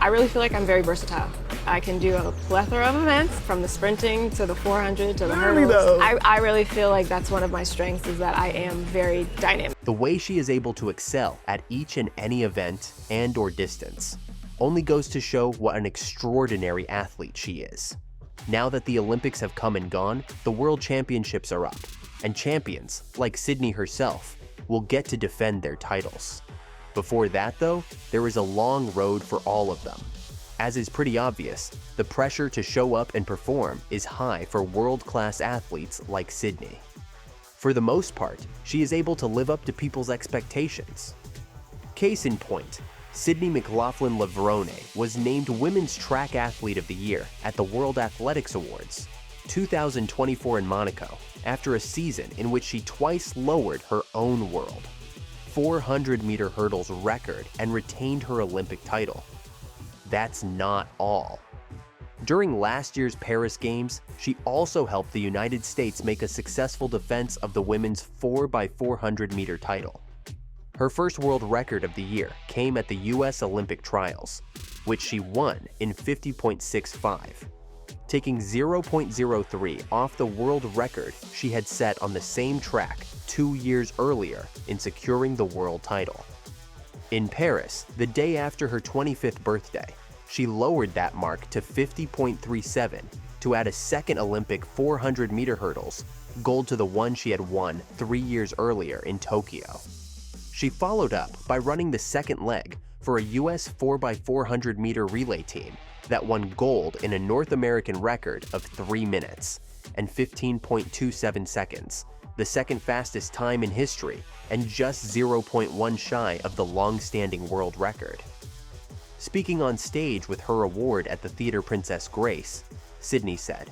I really feel like I'm very versatile. I can do a plethora of events, from the sprinting to the 400 to the hurdles. I really feel like that's one of my strengths, is that I am very dynamic. The way she is able to excel at each and any event and/or distance only goes to show what an extraordinary athlete she is. Now that the Olympics have come and gone, the World Championships are up, and champions, like Sydney herself, will get to defend their titles. Before that though, there is a long road for all of them. As is pretty obvious, the pressure to show up and perform is high for world-class athletes like Sydney. For the most part, she is able to live up to people's expectations. Case in point, Sydney McLaughlin-Levrone was named Women's Track Athlete of the Year at the World Athletics Awards 2024 in Monaco, after a season in which she twice lowered her own world 400-meter hurdles record and retained her Olympic title. That's not all. During last year's Paris Games, she also helped the United States make a successful defense of the women's 4x400-meter title. Her first world record of the year came at the US Olympic Trials, which she won in 50.65, taking 0.03 off the world record she had set on the same track 2 years earlier in securing the world title. In Paris, the day after her 25th birthday, she lowered that mark to 50.37 to add a second Olympic 400-meter hurdles, gold to the one she had won 3 years earlier in Tokyo. She followed up by running the second leg for a US 4x400-meter relay team that won gold in a North American record of 3 minutes and 15.27 seconds, the second fastest time in history and just 0.1 shy of the long-standing world record. Speaking on stage with her award at the Theatre Princess Grace, Sydney said,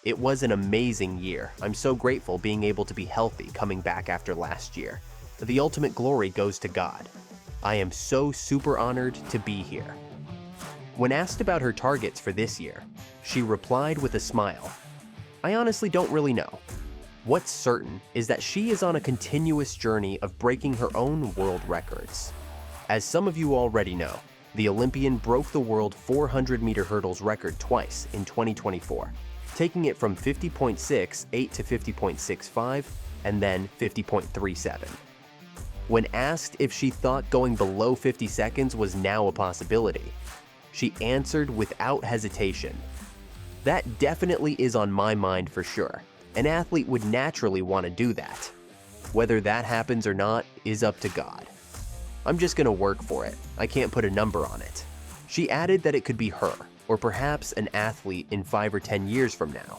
"It was an amazing year. I'm so grateful being able to be healthy coming back after last year. The ultimate glory goes to God. I am so super honored to be here." When asked about her targets for this year, she replied with a smile, "I honestly don't really know. What's certain is that she is on a continuous journey of breaking her own world records. As some of you already know, the Olympian broke the world 400-meter hurdles record twice in 2024, taking it from 50.68 to 50.65 and then 50.37. When asked if she thought going below 50 seconds was now a possibility, she answered without hesitation, "That definitely is on my mind for sure. An athlete would naturally want to do that. Whether that happens or not is up to God. I'm just gonna work for it. I can't put a number on it." She added that it could be her, or perhaps an athlete in 5 or 10 years from now.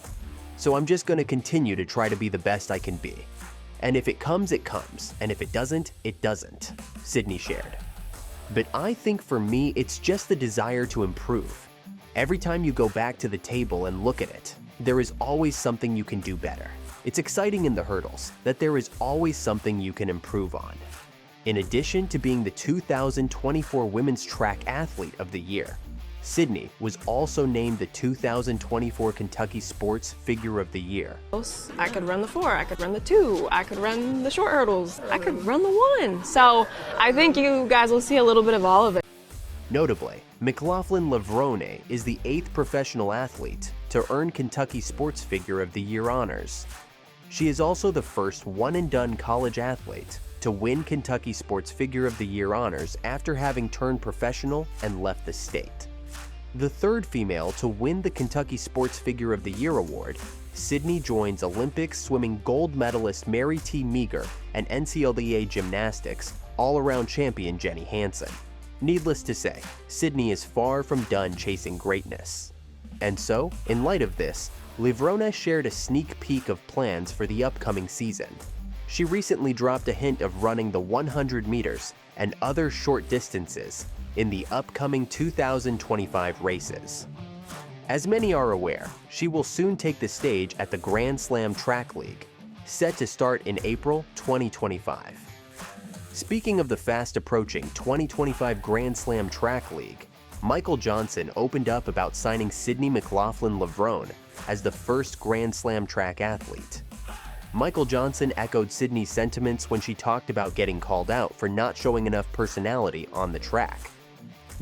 "So I'm just gonna continue to try to be the best I can be. And if it comes, it comes, and if it doesn't, it doesn't," Sydney shared. "But I think for me, it's just the desire to improve. Every time you go back to the table and look at it, there is always something you can do better. It's exciting in the hurdles that there is always something you can improve on." In addition to being the 2024 Women's Track Athlete of the Year, Sydney was also named the 2024 Kentucky Sports Figure of the Year. I could run the 4, I could run the 2, I could run the short hurdles, I could run the 1. So I think you guys will see a little bit of all of it. Notably, McLaughlin-Levrone is the 8th professional athlete to earn Kentucky Sports Figure of the Year honors. She is also the first one-and-done college athlete to win Kentucky Sports Figure of the Year honors after having turned professional and left the state. The third female to win the Kentucky Sports Figure of the Year award, Sydney joins Olympics swimming gold medalist Mary T. Meager and NCAA gymnastics all-around champion Jenny Hansen. Needless to say, Sydney is far from done chasing greatness. And so, in light of this, Levrone shared a sneak peek of plans for the upcoming season. She recently dropped a hint of running the 100 meters and other short distances in the upcoming 2025 races. As many are aware, she will soon take the stage at the Grand Slam Track League, set to start in April 2025. Speaking of the fast-approaching 2025 Grand Slam Track League, Michael Johnson opened up about signing Sydney McLaughlin-Levrone as the first Grand Slam track athlete. Michael Johnson echoed Sydney's sentiments when she talked about getting called out for not showing enough personality on the track.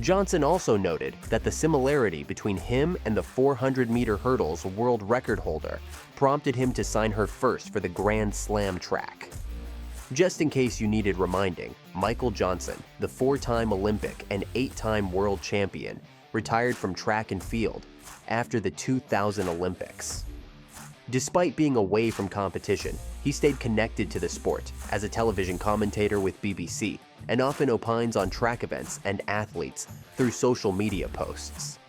Johnson also noted that the similarity between him and the 400-meter hurdles world record holder prompted him to sign her first for the Grand Slam track. Just in case you needed reminding, Michael Johnson, the 4-time Olympic and 8-time world champion, retired from track and field after the 2000 Olympics. Despite being away from competition, he stayed connected to the sport as a television commentator with BBC and often opines on track events and athletes through social media posts.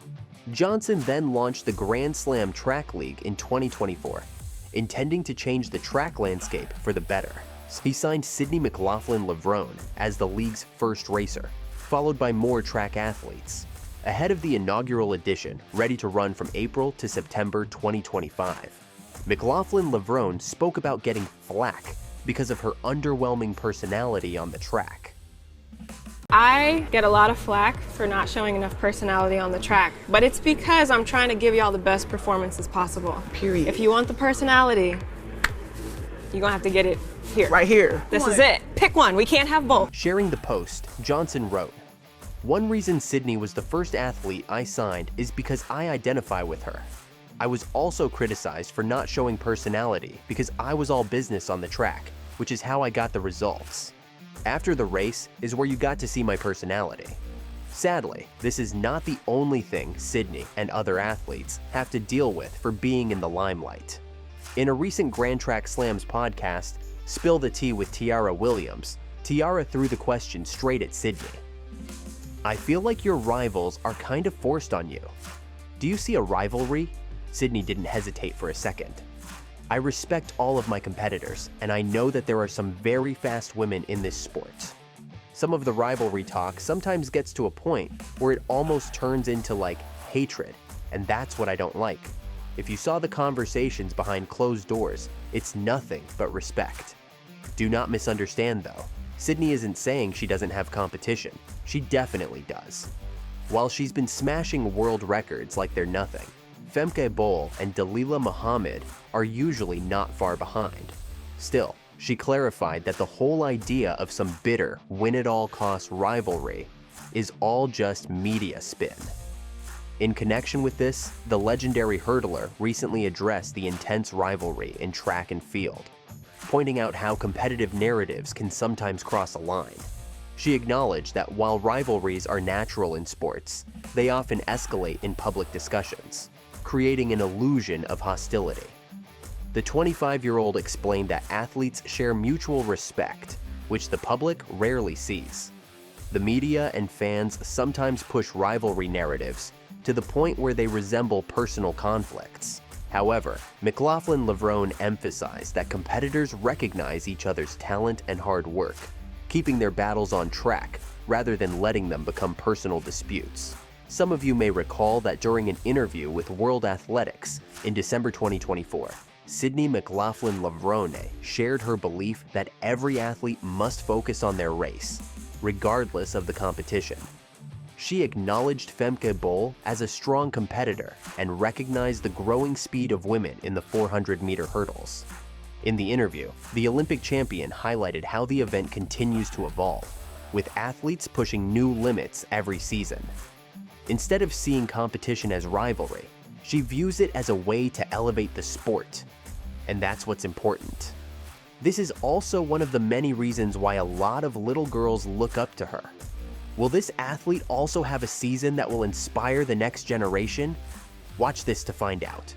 Johnson then launched the Grand Slam Track League in 2024, intending to change the track landscape for the better. He signed Sydney McLaughlin-Levrone as the league's first racer, followed by more track athletes. Ahead of the inaugural edition, ready to run from April to September 2025, McLaughlin-Levrone spoke about getting flack because of her underwhelming personality on the track. I get a lot of flack for not showing enough personality on the track, but it's because I'm trying to give y'all the best performances possible. Period. If you want the personality, you're gonna have to get it here. Right here. This is it. Pick one. We can't have both. Sharing the post, Johnson wrote, "One reason Sydney was the first athlete I signed is because I identify with her. I was also criticized for not showing personality because I was all business on the track, which is how I got the results. After the race is where you got to see my personality. Sadly, this is not the only thing Sydney and other athletes have to deal with for being in the limelight." In a recent Grand Track Slams podcast, Spill the Tea with Tiara Williams, Tiara threw the question straight at Sydney. "I feel like your rivals are kind of forced on you. Do you see a rivalry?" Sydney didn't hesitate for a second. "I respect all of my competitors, and I know that there are some very fast women in this sport. Some of the rivalry talk sometimes gets to a point where it almost turns into like hatred, and that's what I don't like. If you saw the conversations behind closed doors, it's nothing but respect. Do not misunderstand though. Sydney isn't saying she doesn't have competition. She definitely does. While she's been smashing world records like they're nothing, Femke Bol and Dalila Muhammad are usually not far behind. Still, she clarified that the whole idea of some bitter, win-at-all-costs rivalry is all just media spin." In connection with this, the legendary hurdler recently addressed the intense rivalry in track and field, pointing out how competitive narratives can sometimes cross a line. She acknowledged that while rivalries are natural in sports, they often escalate in public discussions, creating an illusion of hostility. The 25-year-old explained that athletes share mutual respect, which the public rarely sees. The media and fans sometimes push rivalry narratives to the point where they resemble personal conflicts. However, McLaughlin-Levrone emphasized that competitors recognize each other's talent and hard work, keeping their battles on track rather than letting them become personal disputes. Some of you may recall that during an interview with World Athletics in December 2024, Sydney McLaughlin-Levrone shared her belief that every athlete must focus on their race, regardless of the competition. She acknowledged Femke Bol as a strong competitor and recognized the growing speed of women in the 400-meter hurdles. In the interview, the Olympic champion highlighted how the event continues to evolve, with athletes pushing new limits every season. Instead of seeing competition as rivalry, she views it as a way to elevate the sport, and that's what's important. This is also one of the many reasons why a lot of little girls look up to her. Will this athlete also have a season that will inspire the next generation? Watch this to find out.